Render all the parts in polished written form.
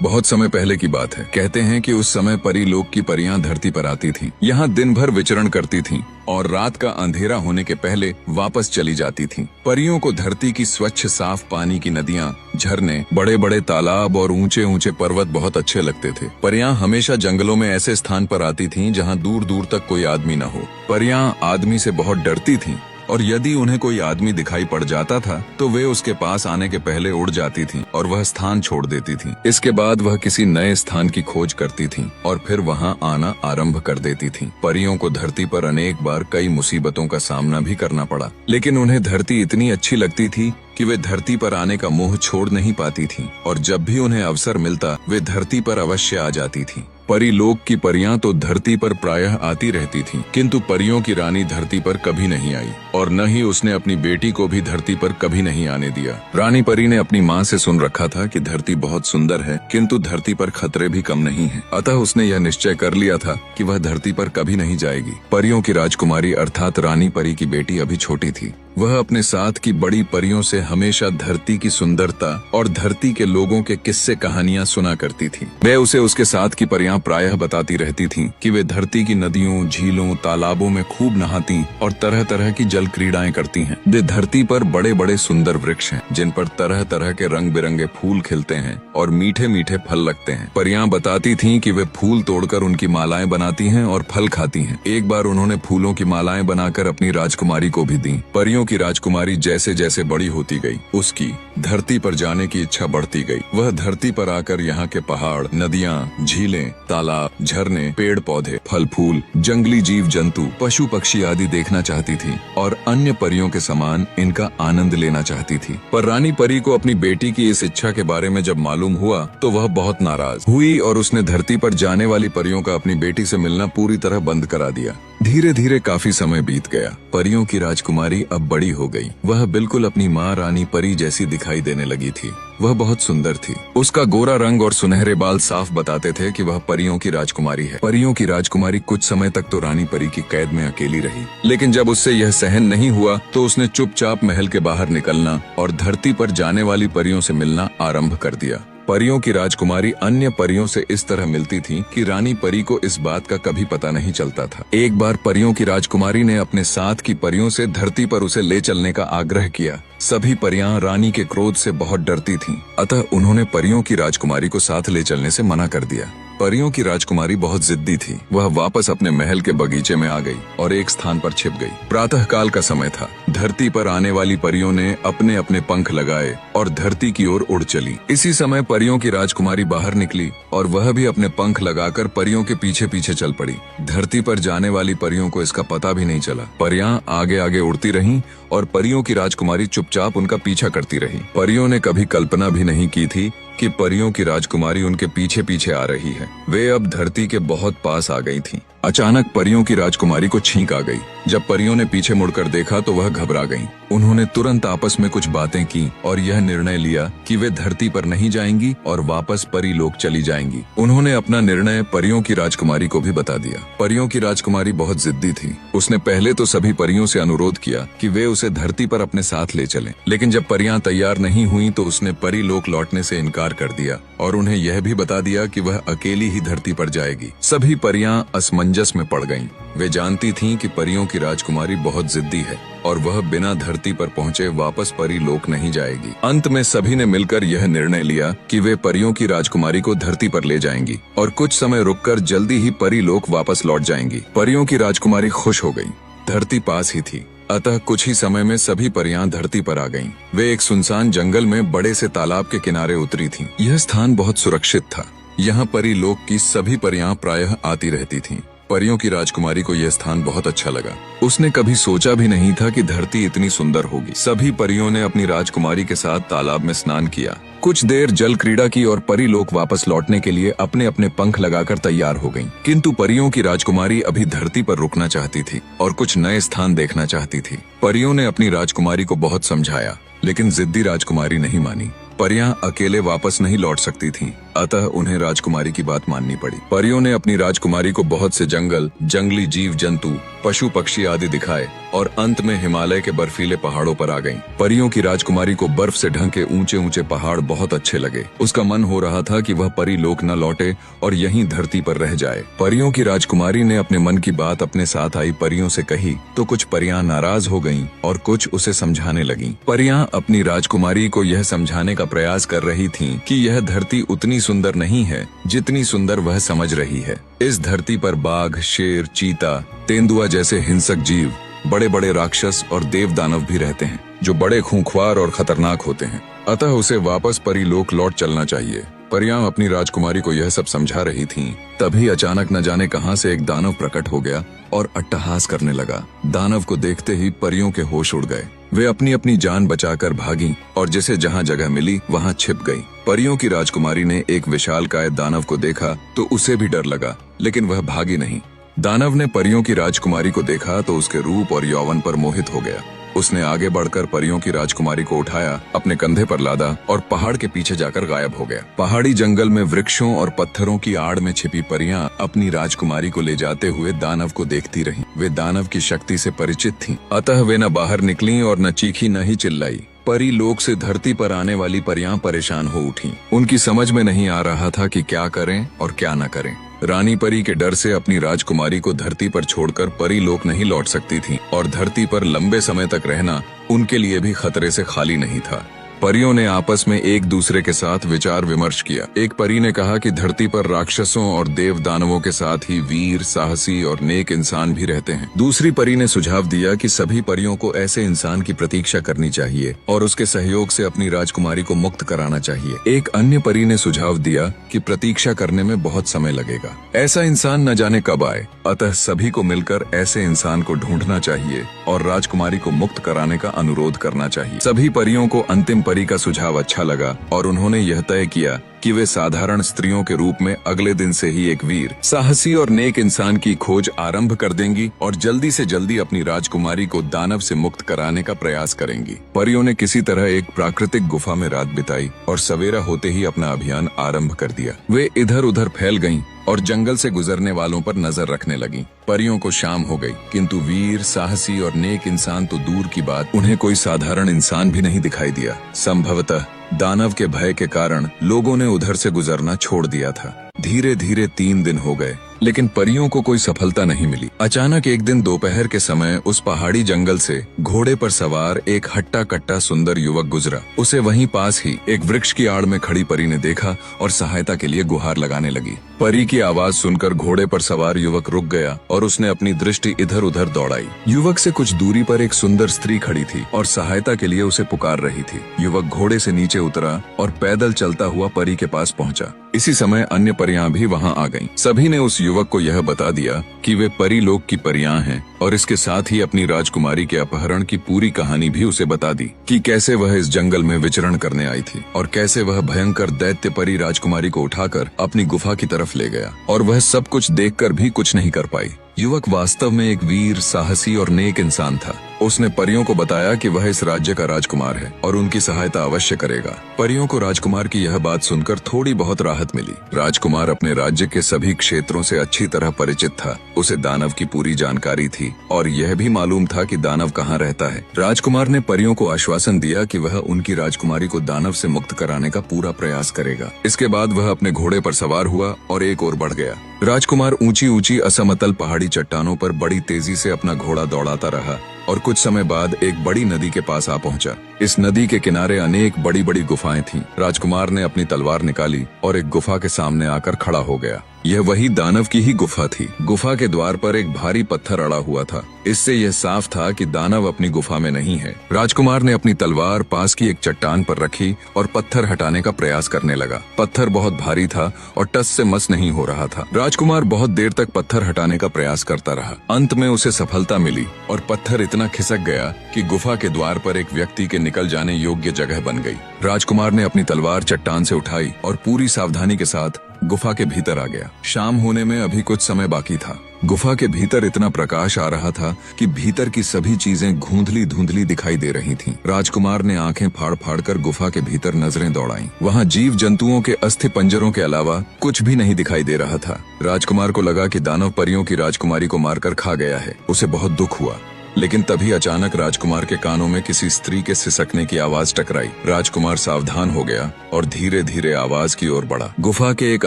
बहुत समय पहले की बात है। कहते हैं कि उस समय परी लोक की परियां धरती पर आती थीं। यहाँ दिन भर विचरण करती थीं और रात का अंधेरा होने के पहले वापस चली जाती थीं। परियों को धरती की स्वच्छ साफ पानी की नदियाँ, झरने, बड़े बड़े तालाब और ऊंचे ऊंचे पर्वत बहुत अच्छे लगते थे। परियां हमेशा जंगलों में ऐसे स्थान पर आती थीं जहाँ दूर दूर तक कोई आदमी न हो। परियां आदमी से बहुत डरती थीं और यदि उन्हें कोई आदमी दिखाई पड़ जाता था तो वे उसके पास आने के पहले उड़ जाती थीं और वह स्थान छोड़ देती थीं। इसके बाद वह किसी नए स्थान की खोज करती थीं और फिर वहां आना आरंभ कर देती थीं। परियों को धरती पर अनेक बार कई मुसीबतों का सामना भी करना पड़ा, लेकिन उन्हें धरती इतनी अच्छी लगती थी कि वे धरती पर आने का मोह छोड़ नहीं पाती थीं और जब भी उन्हें अवसर मिलता वे धरती पर अवश्य आ जाती थीं। परी लोक की परियां तो धरती पर प्रायः आती रहती थीं, किंतु परियों की रानी धरती पर कभी नहीं आई और न ही उसने अपनी बेटी को भी धरती पर कभी नहीं आने दिया। रानी परी ने अपनी माँ से सुन रखा था कि धरती बहुत सुंदर है, किंतु धरती पर खतरे भी कम नहीं हैं। अतः उसने यह निश्चय कर लिया था कि वह धरती पर कभी नहीं जाएगी। परियों की राजकुमारी अर्थात रानी परी की बेटी अभी छोटी थी। वह अपने साथ की बड़ी परियों से हमेशा धरती की सुंदरता और धरती के लोगों के किस्से कहानियां सुना करती थी। वे उसे उसके साथ की परियां प्रायः बताती रहती थीं कि वे धरती की नदियों, झीलों, तालाबों में खूब नहाती और तरह तरह की जल क्रीड़ाएं करती हैं। वे धरती पर बड़े बड़े सुंदर वृक्ष हैं जिन पर तरह तरह के रंग बिरंगे फूल खिलते हैं और मीठे मीठे फल लगते हैं। परियां बताती थीं कि वे फूल तोड़कर उनकी मालाएं बनाती हैं और फल खाती हैं। एक बार उन्होंने फूलों की मालाएं बनाकर अपनी राजकुमारी को भी दी। परियों की राजकुमारी जैसे जैसे बड़ी होती गई, उसकी धरती पर जाने की इच्छा बढ़ती गई। वह धरती पर आकर यहाँ के पहाड़, नदियाँ, झीलें, तालाब, झरने, पेड़ पौधे, फल फूल, जंगली जीव जंतु, पशु पक्षी आदि देखना चाहती थी और अन्य परियों के समान इनका आनंद लेना चाहती थी। पर रानी परी को अपनी बेटी की इस इच्छा के बारे में जब मालूम हुआ तो वह बहुत नाराज हुई और उसने धरती पर जाने वाली परियों का अपनी बेटी से मिलना पूरी तरह बंद करा दिया। धीरे धीरे काफी समय बीत गया। परियों की राजकुमारी अब बड़ी हो गई। वह बिल्कुल अपनी माँ रानी परी जैसी दिखाई देने लगी थी। वह बहुत सुंदर थी। उसका गोरा रंग और सुनहरे बाल साफ बताते थे कि वह परियों की राजकुमारी है। परियों की राजकुमारी कुछ समय तक तो रानी परी की कैद में अकेली रही, लेकिन जब उससे यह सहन नहीं हुआ तो उसने चुपचाप महल के बाहर निकलना और धरती पर जाने वाली परियों से मिलना आरंभ कर दिया। परियों की राजकुमारी अन्य परियों से इस तरह मिलती थी कि रानी परी को इस बात का कभी पता नहीं चलता था। एक बार परियों की राजकुमारी ने अपने साथ की परियों से धरती पर उसे ले चलने का आग्रह किया। सभी परियां रानी के क्रोध से बहुत डरती थीं, अतः उन्होंने परियों की राजकुमारी को साथ ले चलने से मना कर दिया। परियों की राजकुमारी बहुत जिद्दी थी। वह वापस अपने महल के बगीचे में आ गई और एक स्थान पर छिप गई। प्रातः काल का समय था। धरती पर आने वाली परियों ने अपने अपने पंख लगाए और धरती की ओर उड़ चली। इसी समय परियों की राजकुमारी बाहर निकली और वह भी अपने पंख लगाकर परियों के पीछे पीछे चल पड़ी। धरती पर जाने वाली परियों को इसका पता भी नहीं चला। परियां आगे आगे उड़ती रहीं और परियों की राजकुमारी चुपचाप उनका पीछा करती रही। परियों ने कभी कल्पना भी नहीं की थी कि परियों की राजकुमारी उनके पीछे पीछे आ रही है। वे अब धरती के बहुत पास आ गई थीं। अचानक परियों की राजकुमारी को छींक आ गई। जब परियों ने पीछे मुड़कर देखा तो वह घबरा गईं। उन्होंने तुरंत आपस में कुछ बातें की और यह निर्णय लिया कि वे धरती पर नहीं जाएंगी और वापस परी लोक चली जाएंगी। उन्होंने अपना निर्णय परियों की राजकुमारी को भी बता दिया। परियों की राजकुमारी बहुत जिद्दी थी। उसने पहले तो सभी परियों से अनुरोध किया कि वे उसे धरती पर अपने साथ ले चलें, लेकिन जब परियां तैयार नहीं हुई तो उसने परी लोक लौटने से इनकार कर दिया और उन्हें यह भी बता दिया कि वह अकेली ही धरती पर जाएगी। सभी परियां असमंजस में पड़ गईं। वे जानती थीं कि परियों की राजकुमारी बहुत जिद्दी है और वह बिना धरती पर पहुंचे वापस परी लोक नहीं जाएगी। अंत में सभी ने मिलकर यह निर्णय लिया कि वे परियों की राजकुमारी को धरती पर ले जाएंगी और कुछ समय रुककर जल्दी ही परी लोक वापस लौट जाएंगी। परियों की राजकुमारी खुश हो गई। धरती पास ही थी, अतः कुछ ही समय में सभी परियां धरती पर आ गईं। वे एक सुनसान जंगल में बड़े से तालाब के किनारे उतरी थीं। यह स्थान बहुत सुरक्षित था। यहाँ परी लोक की सभी परियां प्रायः आती रहती थीं। परियों की राजकुमारी को यह स्थान बहुत अच्छा लगा। उसने कभी सोचा भी नहीं था कि धरती इतनी सुंदर होगी। सभी परियों ने अपनी राजकुमारी के साथ तालाब में स्नान किया। कुछ देर जल क्रीड़ा की और परी लोक वापस लौटने के लिए अपने अपने पंख लगाकर तैयार हो गईं। किंतु परियों की राजकुमारी अभी धरती पर रुकना चाहती थी और कुछ नए स्थान देखना चाहती थी। परियों ने अपनी राजकुमारी को बहुत समझाया, लेकिन जिद्दी राजकुमारी नहीं मानी। परियां अकेले वापस नहीं लौट सकती थीं, अतः उन्हें राजकुमारी की बात माननी पड़ी। परियों ने अपनी राजकुमारी को बहुत से जंगल, जंगली जीव जंतु, पशु पक्षी आदि दिखाए और अंत में हिमालय के बर्फीले पहाड़ों पर आ गईं। परियों की राजकुमारी को बर्फ से ढके ऊंचे ऊंचे पहाड़ बहुत अच्छे लगे। उसका मन हो रहा था कि वह परी लोक न लौटे और यहीं धरती पर रह जाए। परियों की राजकुमारी ने अपने मन की बात अपने साथ आई परियों से कही तो कुछ परियां नाराज हो गईं और कुछ उसे समझाने लगीं। परियां अपनी राजकुमारी को यह समझाने का प्रयास कर रही थीं कि यह धरती उतनी सुंदर नहीं है जितनी सुंदर वह समझ रही है। इस धरती पर बाघ, शेर, चीता, तेंदुआ जैसे हिंसक जीव, बड़े बड़े राक्षस और देव दानव भी रहते हैं जो बड़े खूंखार और खतरनाक होते हैं। अतः उसे वापस परीलोक लौट चलना चाहिए। परियां अपनी राजकुमारी को यह सब समझा रही थीं, तभी अचानक न जाने कहां से एक दानव प्रकट हो गया और अट्टहास करने लगा। दानव को देखते ही परियों के होश उड़ गए। वे अपनी अपनी जान बचाकर भागीं और जिसे जहां जगह मिली वहां छिप गईं। परियों की राजकुमारी ने एक विशालकाय दानव को देखा तो उसे भी डर लगा, लेकिन वह भागी नहीं। दानव ने परियों की राजकुमारी को देखा तो उसके रूप और यौवन पर मोहित हो गया। उसने आगे बढ़कर परियों की राजकुमारी को उठाया, अपने कंधे पर लादा और पहाड़ के पीछे जाकर गायब हो गया। पहाड़ी जंगल में वृक्षों और पत्थरों की आड़ में छिपी परियां अपनी राजकुमारी को ले जाते हुए दानव को देखती रहीं। वे दानव की शक्ति से परिचित थीं, अतः वे न बाहर निकलीं और न चीखी न ही चिल्लाई। परी लोक से धरती पर आने वाली परियां परेशान हो उठीं। उनकी समझ में नहीं आ रहा था कि क्या करें और क्या न करें। रानी परी के डर से अपनी राजकुमारी को धरती पर छोड़कर परी लोक नहीं लौट सकती थीं और धरती पर लंबे समय तक रहना उनके लिए भी खतरे से खाली नहीं था। परियों ने आपस में एक दूसरे के साथ विचार विमर्श किया। एक परी ने कहा कि धरती पर राक्षसों और देव दानवों के साथ ही वीर, साहसी और नेक इंसान भी रहते हैं। दूसरी परी ने सुझाव दिया कि सभी परियों को ऐसे इंसान की प्रतीक्षा करनी चाहिए और उसके सहयोग से अपनी राजकुमारी को मुक्त कराना चाहिए। एक अन्य परी ने सुझाव दिया कि प्रतीक्षा करने में बहुत समय लगेगा, ऐसा इंसान न जाने कब आए, अतः सभी को मिलकर ऐसे इंसान को ढूंढना चाहिए और राजकुमारी को मुक्त कराने का अनुरोध करना चाहिए। सभी परियों को अंतिम परी का सुझाव अच्छा लगा और उन्होंने यह तय किया कि वे साधारण स्त्रियों के रूप में अगले दिन से ही एक वीर, साहसी और नेक इंसान की खोज आरंभ कर देंगी और जल्दी से जल्दी अपनी राजकुमारी को दानव से मुक्त कराने का प्रयास करेंगी। परियों ने किसी तरह एक प्राकृतिक गुफा में रात बिताई और सवेरा होते ही अपना अभियान आरंभ कर दिया। वे इधर उधर फैल गईं और जंगल से गुजरने वालों पर नजर रखने लगीं। परियों को शाम हो गई, किंतु वीर, साहसी और नेक इंसान तो दूर की बात, उन्हें कोई साधारण इंसान भी नहीं दिखाई दिया। संभवतः दानव के भय के कारण लोगों ने उधर से गुजरना छोड़ दिया था। धीरे धीरे 3 दिन हो गए, लेकिन परियों को कोई सफलता नहीं मिली। अचानक एक दिन दोपहर के समय उस पहाड़ी जंगल से घोड़े पर सवार एक हट्टा कट्टा सुंदर युवक गुजरा। उसे वहीं पास ही एक वृक्ष की आड़ में खड़ी परी ने देखा और सहायता के लिए गुहार लगाने लगी। परी की आवाज सुनकर घोड़े पर सवार युवक रुक गया और उसने अपनी दृष्टि इधर उधर दौड़ाई। युवक से कुछ दूरी पर एक सुंदर स्त्री खड़ी थी और सहायता के लिए उसे पुकार रही थी। युवक घोड़े से नीचे उतरा और पैदल चलता हुआ परी के पास पहुंचा। इसी समय अन्य परियां भी वहां आ गईं। सभी ने उस युवक को यह बता दिया कि वे परी लोक की परियां हैं और इसके साथ ही अपनी राजकुमारी के अपहरण की पूरी कहानी भी उसे बता दी कि कैसे वह इस जंगल में विचरण करने आई थी और कैसे वह भयंकर दैत्य परी राजकुमारी को उठाकर अपनी गुफा की तरफ ले गया और वह सब कुछ देखकर भी कुछ नहीं कर पाई। युवक वास्तव में एक वीर, साहसी और नेक इंसान था। उसने परियों को बताया कि वह इस राज्य का राजकुमार है और उनकी सहायता अवश्य करेगा। परियों को राजकुमार की यह बात सुनकर थोड़ी बहुत राहत मिली। राजकुमार अपने राज्य के सभी क्षेत्रों से अच्छी तरह परिचित था। उसे दानव की पूरी जानकारी थी और यह भी मालूम था कि दानव कहाँ रहता है। राजकुमार ने परियों को आश्वासन दिया कि वह उनकी राजकुमारी को दानव से मुक्त कराने का पूरा प्रयास करेगा। इसके बाद वह अपने घोड़े पर सवार हुआ और एक ओर बढ़ गया। राजकुमार ऊंची ऊंची असमतल पहाड़ी चट्टानों पर बड़ी तेजी से अपना घोड़ा दौड़ाता रहा और कुछ समय बाद एक बड़ी नदी के पास आ पहुंचा। इस नदी के किनारे अनेक बड़ी बड़ी गुफाएं थीं। राजकुमार ने अपनी तलवार निकाली और एक गुफा के सामने आकर खड़ा हो गया। यह वही दानव की ही गुफा थी। गुफा के द्वार पर एक भारी पत्थर अड़ा हुआ था। इससे यह साफ था कि दानव अपनी गुफा में नहीं है। राजकुमार ने अपनी तलवार पास की एक चट्टान पर रखी और पत्थर हटाने का प्रयास करने लगा। पत्थर बहुत भारी था और टस से मस नहीं हो रहा था। राजकुमार बहुत देर तक पत्थर हटाने का प्रयास करता रहा। अंत में उसे सफलता मिली और पत्थर इतना खिसक गया कि गुफा के द्वार पर एक व्यक्ति के निकल जाने योग्य जगह बन गई। राजकुमार ने अपनी तलवार चट्टान से उठाई और पूरी सावधानी के साथ गुफा के भीतर आ गया। शाम होने में अभी कुछ समय बाकी था। गुफा के भीतर इतना प्रकाश आ रहा था कि भीतर की सभी चीजें धुंधली धुंधली दिखाई दे रही थीं। राजकुमार ने आंखें फाड़ फाड़ कर गुफा के भीतर नजरें दौड़ाईं। वहां जीव जंतुओं के अस्थि पंजरों के अलावा कुछ भी नहीं दिखाई दे रहा था। राजकुमार को लगा कि दानव परियों की राजकुमारी को मारकर खा गया है। उसे बहुत दुख हुआ, लेकिन तभी अचानक राजकुमार के कानों में किसी स्त्री के सिसकने की आवाज टकराई। राजकुमार सावधान हो गया और धीरे धीरे आवाज की ओर बढ़ा। गुफा के एक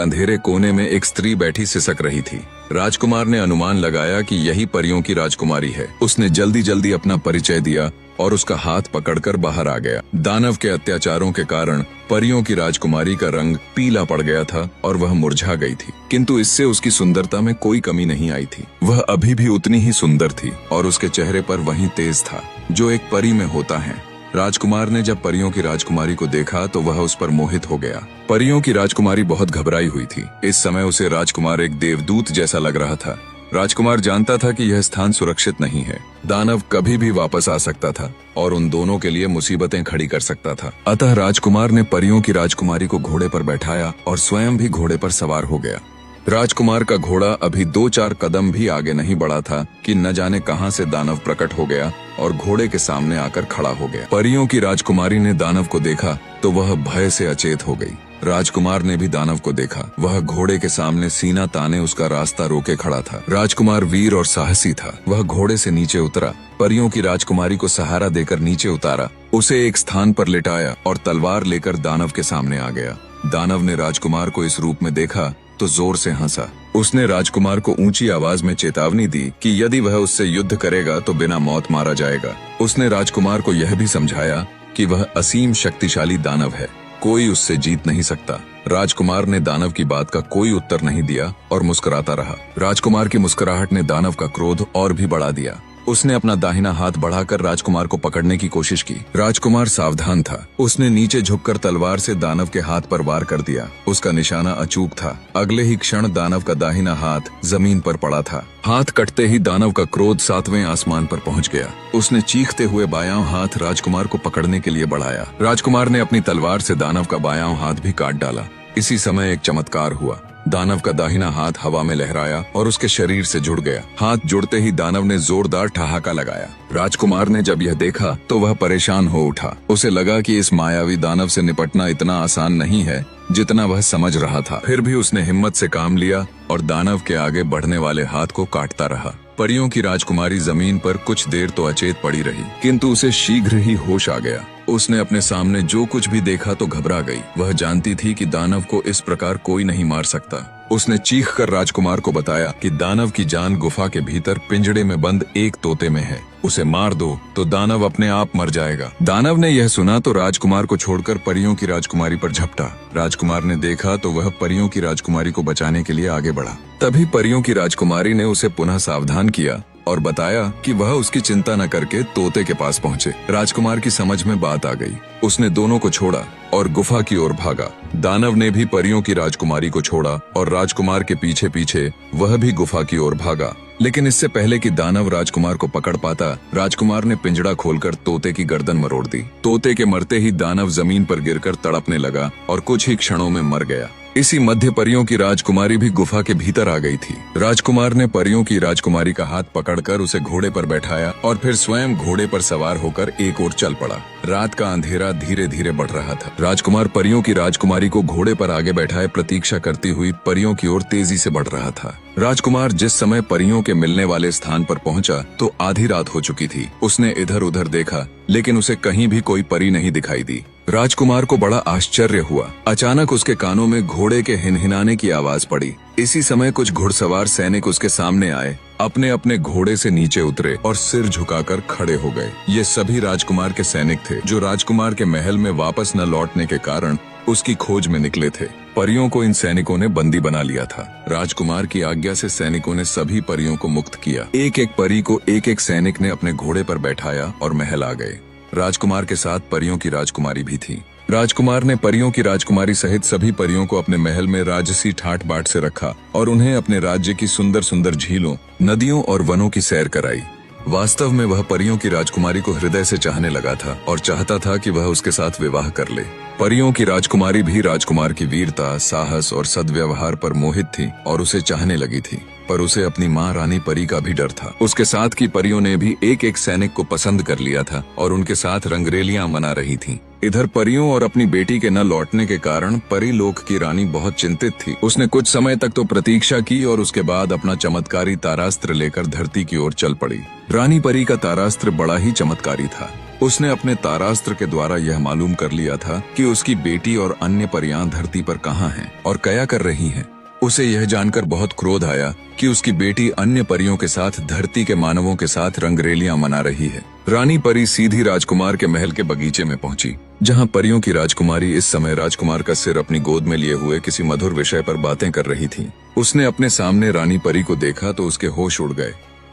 अंधेरे कोने में एक स्त्री बैठी सिसक रही थी। राजकुमार ने अनुमान लगाया कि यही परियों की राजकुमारी है। उसने जल्दी जल्दी अपना परिचय दिया और उसका हाथ पकड़कर बाहर आ गया। दानव के अत्याचारों के कारण परियों की राजकुमारी का रंग पीला पड़ गया था और वह मुरझा गई थी, किंतु इससे उसकी सुंदरता में कोई कमी नहीं आई थी। वह अभी भी उतनी ही सुंदर थी और उसके चेहरे पर वही तेज था जो एक परी में होता है। राजकुमार ने जब परियों की राजकुमारी को देखा तो वह उस पर मोहित हो गया। परियों की राजकुमारी बहुत घबराई हुई थी। इस समय उसे राजकुमार एक देवदूत जैसा लग रहा था। राजकुमार जानता था कि यह स्थान सुरक्षित नहीं है। दानव कभी भी वापस आ सकता था और उन दोनों के लिए मुसीबतें खड़ी कर सकता था। अतः राजकुमार ने परियों की राजकुमारी को घोड़े पर बैठाया और स्वयं भी घोड़े पर सवार हो गया। राजकुमार का घोड़ा अभी 2-4 कदम भी आगे नहीं बढ़ा था कि न जाने कहां से दानव प्रकट हो गया और घोड़े के सामने आकर खड़ा हो गया। परियों की राजकुमारी ने दानव को देखा तो वह भय से अचेत हो गई। राजकुमार ने भी दानव को देखा। वह घोड़े के सामने सीना ताने उसका रास्ता रोके खड़ा था। राजकुमार वीर और साहसी था। वह घोड़े से नीचे उतरा, परियों की राजकुमारी को सहारा देकर नीचे उतारा, उसे एक स्थान पर लिटाया और तलवार लेकर दानव के सामने आ गया। दानव ने राजकुमार को इस रूप में देखा तो जोर से हंसा। उसने राजकुमार को ऊंची आवाज में चेतावनी दी कि यदि वह उससे युद्ध करेगा तो बिना मौत मारा जाएगा। उसने राजकुमार को यह भी समझाया कि वह असीम शक्तिशाली दानव है, कोई उससे जीत नहीं सकता। राजकुमार ने दानव की बात का कोई उत्तर नहीं दिया और मुस्कुराता रहा। राजकुमार की मुस्कुराहट ने दानव का क्रोध और भी बढ़ा दिया। उसने अपना दाहिना हाथ बढ़ाकर राजकुमार को पकड़ने की कोशिश की। राजकुमार सावधान था। उसने नीचे झुककर तलवार से दानव के हाथ पर वार कर दिया। उसका निशाना अचूक था। अगले ही क्षण दानव का दाहिना हाथ जमीन पर पड़ा था। हाथ कटते ही दानव का क्रोध 7वें आसमान पर पहुंच गया। उसने चीखते हुए बायां हाथ राजकुमार को पकड़ने के लिए बढ़ाया। राजकुमार ने अपनी तलवार से दानव का बायां हाथ भी काट डाला। इसी समय एक चमत्कार हुआ। दानव का दाहिना हाथ हवा में लहराया और उसके शरीर से जुड़ गया। हाथ जुड़ते ही दानव ने जोरदार ठहाका लगाया। राजकुमार ने जब यह देखा तो वह परेशान हो उठा। उसे लगा कि इस मायावी दानव से निपटना इतना आसान नहीं है जितना वह समझ रहा था। फिर भी उसने हिम्मत से काम लिया और दानव के आगे बढ़ने वाले हाथ को काटता रहा। परियों की राजकुमारी जमीन पर कुछ देर तो अचेत पड़ी रही, किंतु उसे शीघ्र ही होश आ गया। उसने अपने सामने जो कुछ भी देखा तो घबरा गई। वह जानती थी कि दानव को इस प्रकार कोई नहीं मार सकता। उसने चीखकर राजकुमार को बताया कि दानव की जान गुफा के भीतर पिंजड़े में बंद एक तोते में है। उसे मार दो तो दानव अपने आप मर जाएगा। दानव ने यह सुना तो राजकुमार को छोड़कर परियों की राजकुमारी पर झपटा। राजकुमार ने देखा तो वह परियों की राजकुमारी को बचाने के लिए आगे बढ़ा। तभी परियों की राजकुमारी ने उसे पुनः सावधान किया और बताया कि वह उसकी चिंता न करके तोते के पास पहुंचे। राजकुमार की समझ में बात आ गई। उसने दोनों को छोड़ा और गुफा की ओर भागा। दानव ने भी परियों की राजकुमारी को छोड़ा और राजकुमार के पीछे पीछे वह भी गुफा की ओर भागा। लेकिन इससे पहले कि दानव राजकुमार को पकड़ पाता, राजकुमार ने पिंजड़ा खोलकर तोते की गर्दन मरोड़ दी। तोते के मरते ही दानव जमीन पर गिरकर तड़पने लगा और कुछ ही क्षणों में मर गया। इसी मध्य परियों की राजकुमारी भी गुफा के भीतर आ गई थी। राजकुमार ने परियों की राजकुमारी का हाथ पकड़कर उसे घोड़े पर बैठाया और फिर स्वयं घोड़े पर सवार होकर एक ओर चल पड़ा। रात का अंधेरा धीरे धीरे बढ़ रहा था। राजकुमार परियों की राजकुमारी को घोड़े पर आगे बैठाए प्रतीक्षा करती हुई परियों की ओर तेजी से बढ़ रहा था। राजकुमार जिस समय परियों के मिलने वाले स्थान पर पहुंचा तो आधी रात हो चुकी थी। उसने इधर उधर देखा लेकिन उसे कहीं भी कोई परी नहीं दिखाई दी। राजकुमार को बड़ा आश्चर्य हुआ। अचानक उसके कानों में घोड़े के हिनहिनाने की आवाज पड़ी। इसी समय कुछ घुड़सवार सैनिक उसके सामने आए, अपने अपने घोड़े से नीचे उतरे और सिर झुकाकर खड़े हो गए। ये सभी राजकुमार के सैनिक थे जो राजकुमार के महल में वापस न लौटने के कारण उसकी खोज में निकले थे। परियों को इन सैनिकों ने बंदी बना लिया था। राजकुमार की आज्ञा से सैनिकों ने सभी परियों को मुक्त किया। एक एक परी को एक एक सैनिक ने अपने घोड़े पर बैठाया और महल आ गए। राजकुमार के साथ परियों की राजकुमारी भी थी। राजकुमार ने परियों की राजकुमारी सहित सभी परियों को अपने महल में राजसी ठाट बाट से रखा और उन्हें अपने राज्य की सुंदर सुंदर झीलों, नदियों और वनों की सैर कराई। वास्तव में वह परियों की राजकुमारी को हृदय से चाहने लगा था और चाहता था कि वह उसके साथ विवाह कर ले। परियों की राजकुमारी भी राजकुमार की वीरता, साहस और सद्व्यवहार पर मोहित थी और उसे चाहने लगी थी, पर उसे अपनी माँ रानी परी का भी डर था। उसके साथ की परियों ने भी एक एक सैनिक को पसंद कर लिया था और उनके साथ रंगरेलियां मना रही थीं। इधर परियों और अपनी बेटी के न लौटने के कारण परीलोक की रानी बहुत चिंतित थी। उसने कुछ समय तक तो प्रतीक्षा की और उसके बाद अपना चमत्कारी तारास्त्र लेकर धरती की ओर चल पड़ी। रानी परी का तारास्त्र बड़ा ही चमत्कारी था। उसने अपने तारास्त्र के द्वारा यह मालूम कर लिया था कि उसकी बेटी और अन्य परियां धरती पर कहाँ हैं और क्या कर रही हैं। उसे यह जानकर बहुत क्रोध आया कि उसकी बेटी अन्य परियों के साथ धरती के मानवों के साथ रंगरेलियां मना रही है। रानी परी सीधी राजकुमार के महल के बगीचे में पहुंची, जहां परियों की राजकुमारी इस समय राजकुमार का सिर अपनी गोद में लिए हुए किसी मधुर विषय पर बातें कर रही थी। उसने अपने सामने रानी परी को देखा तो उसके होश उड़ गए।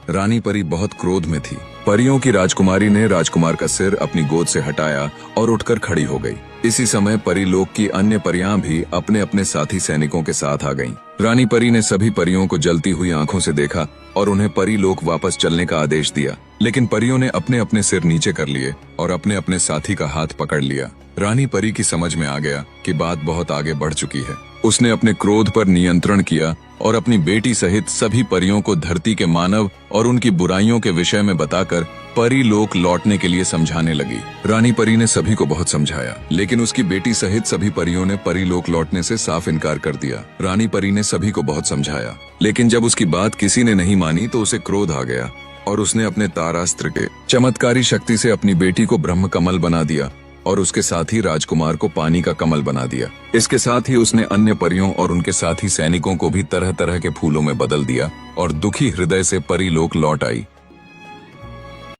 रानी परी बहुत क्रोध में थी। परियों की राजकुमारी ने राजकुमार का सिर अपनी गोद से हटाया और उठकर खड़ी हो गई। इसी समय परीलोक की अन्य परियां भी अपने अपने साथी सैनिकों के साथ आ गईं। रानी परी ने सभी परियों को जलती हुई आंखों से देखा और उन्हें परीलोक वापस चलने का आदेश दिया, लेकिन परियों ने अपने अपने सिर नीचे कर लिए और अपने अपने साथी का हाथ पकड़ लिया। रानी परी की समझ में आ गया कि बात बहुत आगे बढ़ चुकी है। उसने अपने क्रोध पर नियंत्रण किया और अपनी बेटी सहित सभी परियों को धरती के मानव और उनकी बुराइयों के विषय में बताकर परीलोक लौटने के लिए समझाने लगी। रानी परी ने सभी को बहुत समझाया, लेकिन उसकी बेटी सहित सभी परियों ने परीलोक लौटने से साफ इनकार कर दिया। रानी परी ने सभी को बहुत समझाया, लेकिन जब उसकी बात किसी ने नहीं मानी तो उसे क्रोध आ गया और उसने अपने तारास्त्र के चमत्कारी शक्ति से अपनी बेटी को ब्रह्म कमल बना दिया और उसके साथ ही राजकुमार को पानी का कमल बना दिया। इसके साथ ही उसने अन्य परियों और उनके साथी सैनिकों को भी तरह तरह के फूलों में बदल दिया और दुखी हृदय से परीलोक लौट आई।